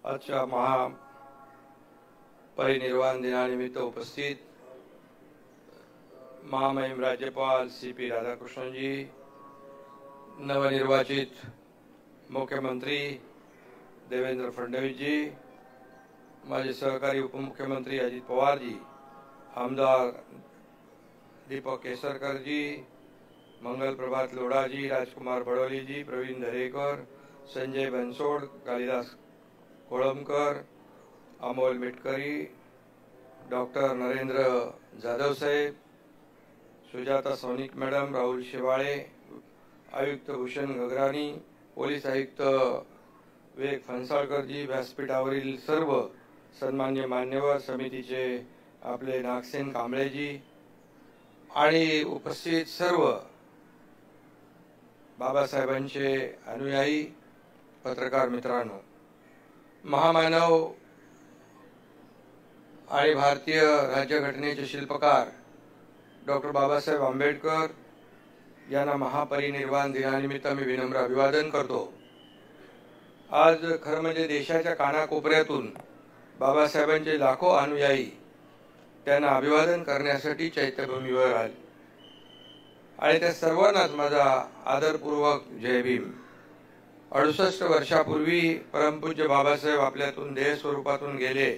आजच्या महापरिनिर्वाण दिनानिमित्त उपस्थित महामहिम राज्यपाल CP राधाकृष्णन जी, नवनिर्वाचित मुख्यमंत्री देवेंद्र फडणवीस जी, माजी सहकारी उपमुख्यमंत्री अजित पवार जी, आमदार दीपक केसरकर जी, मंगल प्रभात लोढ़ा जी, राजकुमार बड़ोली जी, प्रवीण दरेकर, संजय बनसोड, कालिदास कोळंबकर, अमोल मिटकरी, डॉक्टर नरेंद्र जाधव साहेब, सुजाता सोनिक मैडम, राहुल शिवाळे, आयुक्त भूषण गगरानी, पोलीस आयुक्त विवेक फणसाळकर जी, व्यासपीठावरील सर्व सन्मान्य मान्यवर, समितीचे आपले नागसेन कांबळे जी आणि उपस्थित सर्व बाबासाहेबांचे अनुयायी पत्रकार मित्रांनो, महामानव आणि भारतीय राज्यघटनेचे शिल्पकार डॉक्टर बाबासाहेब आंबेडकर यांना महापरिनिर्वाण दिनानिमित्त मी विनम्र अभिवादन करतो। आज खरं म्हणजे देशाच्या कानाकोपऱ्यातून बाबासाहेबांचे लाखो अनुयायी त्यांना अभिवादन करण्यासाठी चैत्यभूमीवर आले आणि त्या सर्वांनाच माझा आदरपूर्वक जय भीम। 68 वर्षापूर्वी परमपूज्य बाबासाहेब आपल्यातून देह स्वरूपातून गेले,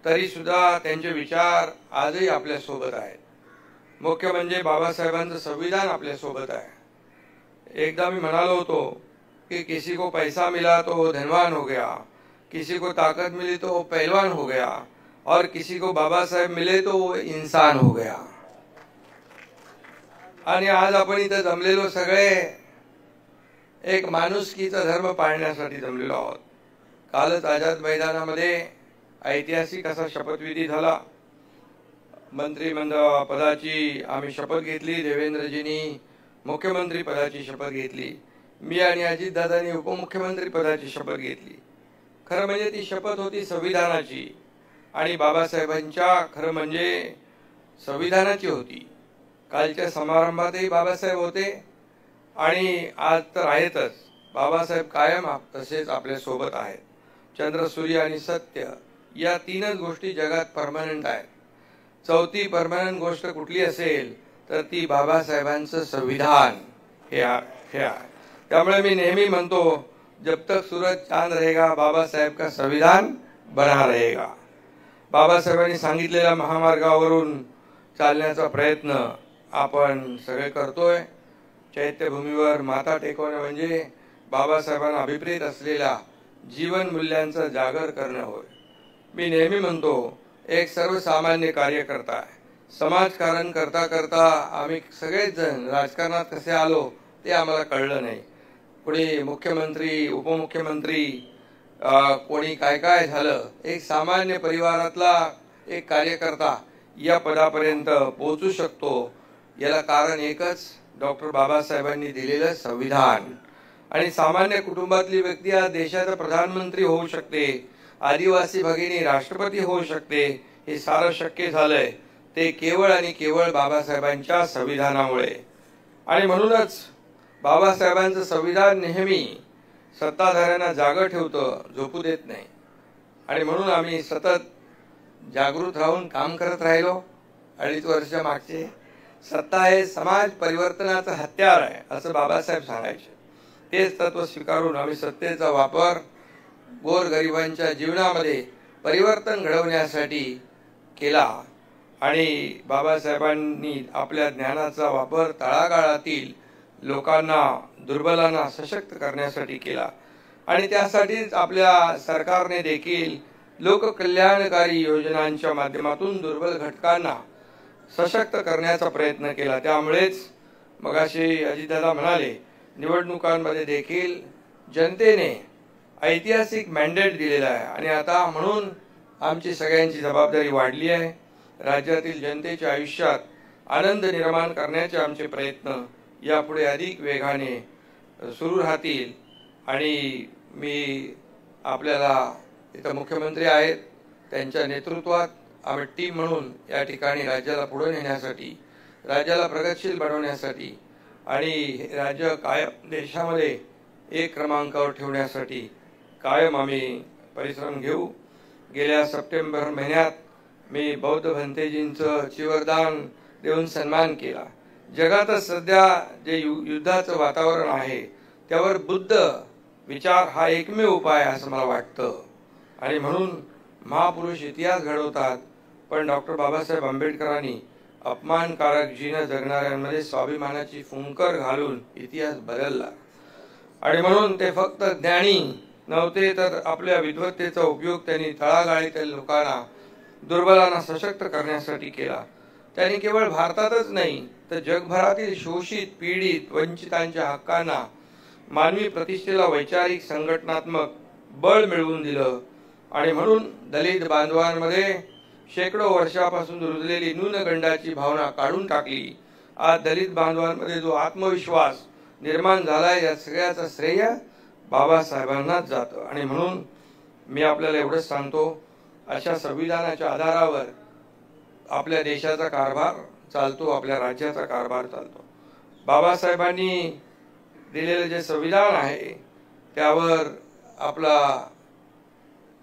तरी सुद्धा त्यांचे विचार आजही आपल्या सोबत आहेत। मुख्य म्हणजे बाबासाहेबांचं संविधान आपल्या सोबत आहे। एकदा मी म्हणालो होतो कि किसी को पैसा मिला तो वो धनवान हो गया, किसी को ताकत मिली तो वो पहलवान हो गया, और किसी को बाबा साहेब मिले तो वो इंसान हो गया। आणि आज आपण इथे जमलेलो सगळे एक माणुसकीचा धर्म पाळण्यासाठी जमलेलो आहोत। कालच आझाद मैदानामध्ये ऐतिहासिक असा शपथविधी झाला। मंत्रिमंडळ पदाची आम्ही शपथ घेतली, देवेंद्रजींनी मुख्यमंत्री पदाची शपथ घेतली, मी आणि अजितदादांनी उपमुख्यमंत्री पदाची शपथ घेतली। खरं म्हणजे ती शपथ होती संविधानाची आणि बाबासाहेबांच्या खरं म्हणजे संविधानाची होती। कालच्या समारंभातही बाबासाहेब होते आणि आज तर आहेतच। बाबासाहेब कायम तसेच आपल्या सोबत आहेत। चंद्र, सूर्य आणि सत्य या तीनच गोष्टी जगात परमनंट आहेत। चौथी परमनंट गोष्ट कुठली असेल तर ती बाबासाहेबांचं संविधान हे आहे। त्यामुळे मी नेहमी म्हणतो, जब तक सूरज चांद रहेगा बाबा साहेब का संविधान बना रहेगा। बाबासाहेबांनी सांगितलेल्या महामार्गावरून चालण्याचा प्रयत्न आपण सगळे करतोय। चैत्यभूमीवर माथा टेकवणे म्हणजे बाबासाहेबांना अभिप्रेत असलेल्या जीवन मूल्यांचा जागर करणं होय। मी नेहमी म्हणतो, एक सर्वसामान्य कार्यकर्ता आहे। समाजकारण करता करता आम्ही सगळेच जण राजकारणात कसे आलो ते आम्हाला कळलं नाही। कोणी मुख्यमंत्री, उपमुख्यमंत्री, कोणी काय काय झालं, एक सामान्य परिवारातला एक कार्यकर्ता या पदापर्यंत पोहोचू शकतो। याला कारण एकच, डॉक्टर बाबासाहेबांनी दिलेलं संविधान। आणि सामान्य कुटुंबातली व्यक्ती आज देशाचा प्रधानमंत्री होऊ शकते, आदिवासी भगिनी राष्ट्रपती होऊ शकते। हे सारं शक्य झालंय ते केवळ आणि केवळ बाबासाहेबांच्या संविधानामुळे। आणि म्हणूनच बाबासाहेबांचं संविधान नेहमी सत्ताधाऱ्यांना जागं ठेवतं, झोपू देत नाही। आणि म्हणून आम्ही सतत जागृत राहून काम करत राहिलो। 2.5 वर्ष मागचे सत्ता हे समाज परिवर्तनाचं हत्यार आहे असं बाबासाहेब सांगायचे। तेच तत्व स्वीकारून आम्ही सत्तेचा वापर गोरगरिबांच्या जीवनामध्ये परिवर्तन घडवण्यासाठी केला आणि बाबासाहेबांनी आपल्या ज्ञानाचा वापर तळागाळातील लोकांना, दुर्बलांना सशक्त करण्यासाठी केला। आणि त्यासाठीच आपल्या सरकारने देखील लोककल्याणकारी योजनांच्या माध्यमातून दुर्बल घटकांना सशक्त करण्याचा प्रयत्न केला। त्यामुळेच मगाशी अजितदादा म्हणाले, निवडणुकांमध्ये देखील जनतेने ऐतिहासिक मॅन्डेट दिलेला आहे आणि आता म्हणून आमची सगळ्यांची जबाबदारी वाढली आहे। राज्यातील जनतेच्या आयुष्यात आनंद निर्माण करण्याचे आमचे प्रयत्न यापुढे अधिक वेगाने सुरू राहतील। आणि मी आपल्याला इथं मुख्यमंत्री आहेत, त्यांच्या नेतृत्वात आम्ही टीम म्हणून या ठिकाणी राज्याला पुढे नेण्यासाठी, राज्याला प्रगतशील बनवण्यासाठी आणि राज्य कायम देशामध्ये एक क्रमांकावर ठेवण्यासाठी कायम आम्ही परिश्रम घेऊ. गेल्या सप्टेंबर महिन्यात मी बौद्ध भंतेजींचं चिवरदान देऊन सन्मान केला. जगातच सध्या जे युद्धाचं वातावरण आहे त्यावर बुद्ध विचार हा एकमेव उपाय असं मला वाटतं. आणि म्हणून महापुरुष इतिहास घडवतात, पण डॉक्टर बाबासाहेब आंबेडकरांनी अपमानकारक जीवन जगणाऱ्यांमध्ये स्वाभिमानाची फुंकर घालून इतिहास बदलला. आणि म्हणून ते फक्त ज्ञानी नव्हते, तर आपल्या विद्वत्तेचा उपयोग त्यांनी तळागाळीतील लोकांना, दुर्बलांना सशक्त करण्यासाठी केला. त्यांनी केवळ भारतातच नाही तर जगभरातील शोषित, पीडित, वंचितांच्या हक्कांना, मानवी प्रतिष्ठेला वैचारिक संघटनात्मक बळ मिळवून दिलं. आणि म्हणून दलित बांधवांमध्ये शेकडो वर्षापासून रुजलेली न्यूनगंडाची भावना काढून टाकली. आज दलित बांधवांमध्ये जो आत्मविश्वास निर्माण झालाय या सगळ्याचं श्रेय बाबासाहेबांनाच जातं. आणि म्हणून मी आपल्याला एवढंच सांगतो, अशा संविधानाच्या आधारावर आपल्या देशाचा कारभार चालतो, आपल्या राज्याचा कारभार चालतो. बाबासाहेबांनी दिलेलं जे संविधान आहे त्यावर आपला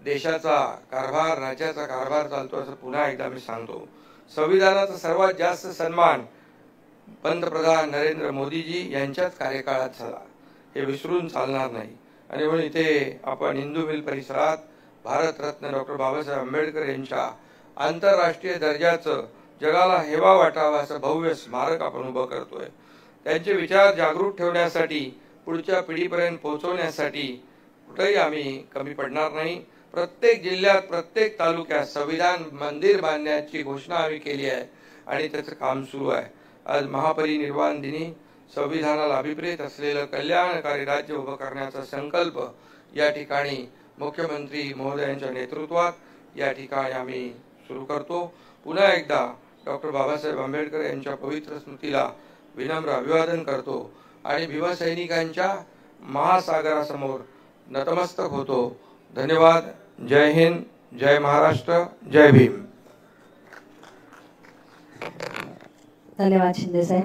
देशाचा कारभार, राज्याचा कारभार चालतो असं पुन्हा एकदा मी सांगतो. संविधानाचा सर्वात जास्त सन्मान पंतप्रधान नरेंद्र मोदीजी यांच्याच कार्यकाळात झाला, हे विसरून चालणार नाही. आणि म्हणून इथे आपण हिंदू मिल परिसरात भारतरत्न डॉक्टर बाबासाहेब आंबेडकर यांच्या आंतरराष्ट्रीय दर्जाचं, जगाला हेवा वाटावा असं भव्य स्मारक आपण उभं करतोय. त्यांचे विचार जागृत ठेवण्यासाठी, पुढच्या पिढीपर्यंत पोहोचवण्यासाठी कुठेही आम्ही कमी पडणार नाही. प्रत्येक जिल्ह्यात, प्रत्येक तालुक्यात संविधान मंदिर बांधण्याची घोषणा आम्ही केली आहे आणि त्याचं काम सुरू आहे. आज महापरिनिर्वाण दिनी संविधानाला अभिप्रेत असलेलं कल्याणकारी राज्य उभं करण्याचा संकल्प या ठिकाणी मुख्यमंत्री महोदयांच्या नेतृत्वात या ठिकाणी आम्ही सुरू करतो. पुन्हा एकदा डॉक्टर बाबासाहेब आंबेडकर यांच्या पवित्र स्मृतीला विनम्र अभिवादन करतो आणि भीमसैनिकांच्या महासागरासमोर नतमस्तक होतो. धन्यवाद. जय हिंद, जय महाराष्ट्र, जय भीम. धन्यवाद शिंदे साहेब.